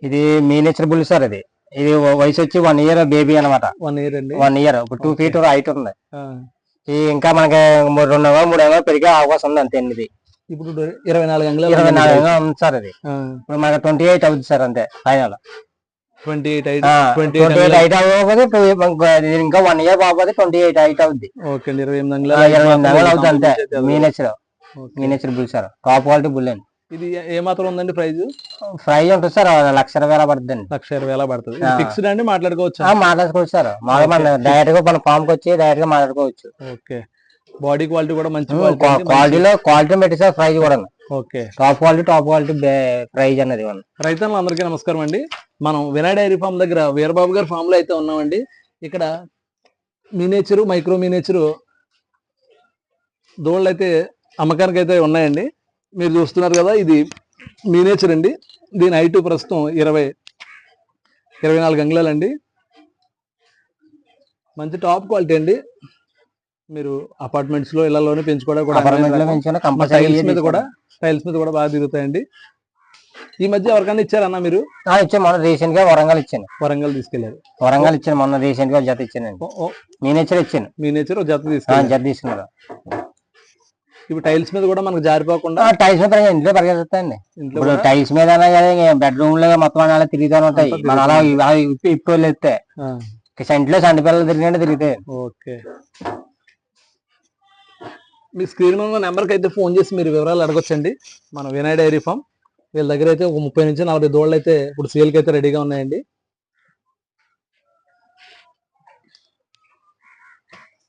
ఇది miniature bull sir. ఇది ఇది వయసు వచ్చి 1 year బేబీ అనమాట. 1 year అండి. 1 year ఇప్పుడు 2 feet హైట్ ఉంది. ఈ ఇంకా మనకి 2 3 పెరిగే అవకాశం ఉంది అంతే. ఇది ఇప్పుడు 24 అంగుళాలు ఉంది సార్. ఇది ఇప్పుడు మనకి 28 అవుతుంది సార్ అంతే ఫైనల్. 28 హైట్ అవ్వకపోతే ఇంకా 1 year బాగుపోతే 28 హైట్ అవుద్ది. ఓకే అండి. 28 అంగుళాలు అవుతుంది అంతే. Miniature bull sir, top quality bull అండి. ఇది ఏ మాత్రం ఉందండి ప్రైజ్? ప్రైజ్ ఉంటుంది సార్ 1,20,000 పడుతుంది అండి. 1,20,000 పడుతుంది. ఫిక్స్డ్ అండి, మాట్లాడుకోవచ్చు? మాట్లాడుకోవచ్చు సార్. మామూలుగా డైరెక్ట్ గా మన ఫామ్ కి వచ్చి డైరెక్ట్ గా మాట్లాడుకోవచ్చు. ఓకే. బాడీ క్వాలిటీ కూడా మంచి క్వాలిటీ పెట్టి సార్. ప్రైజ్ కూడా ఓకే. టాప్ క్వాలిటీ ప్రైజ్ అన్నది. రైతులు అందరికీ నమస్కారం అండి. మనం వినయ్ డైరీ ఫామ్ దగ్గర వీరబాబు గారి ఫామ్ లో అయితే ఉన్నామండి. ఇక్కడ మినియేచర్, మైక్రో మినియేచర్ దూడలు అయితే అమ్మకానికి అయితే ఉన్నాయండి. మీరు చూస్తున్నారు కదా, ఇది మినియేచర్ అండి. దీని హైట్ ప్రస్తుతం 24 అంగుళాలు అండి. మంచి టాప్ క్వాలిటీ అండి. మీరు అపార్ట్మెంట్స్ లో ఇళ్లలోనే పెంచుకోవడం కూడా, టైల్స్ మీద కూడా బాగా తిరుగుతాయండి. ఈ మధ్య ఎవరికైనా ఇచ్చారన్నా మీరు? ఇచ్చాను మొన్న రీసెంట్ గా. వరంగల్ ఇచ్చాను. వరంగల్ తీసుకెళ్లారు? వరంగల్ ఇచ్చాను మొన్న రీసెంట్ గా. జత ఇచ్చాను. మీనేచర్ ఇచ్చాను. మీనేచర్ జత తీసుకున్నారు. ఇప్పుడు టైల్స్ మీద కూడా మనకు జారిపోకుండా, టైల్స్ మీద ఇంట్లో పరిగెత్తాయండి. ఇప్పుడు టైల్స్ మీద బెడ్రూమ్ లో మొత్తం అలా తిరుగుతూనే ఉంటాయి. మన అలా ఇప్పు వెళ్తే ఇంట్లో సంటి పిల్లలు తిరిగినట్టు తిరుగుతాయి. ఓకే. మీ స్క్రీన్ మీద నెంబర్కి అయితే ఫోన్ చేసి మీరు వివరాలు అడగొచ్చండి. మన వినయ్ డైరీ ఫామ్ వీళ్ళ దగ్గర అయితే ఒక 30 నుంచి 40 దూడలు అయితే ఇప్పుడు సేల్కి అయితే రెడీగా ఉన్నాయండి.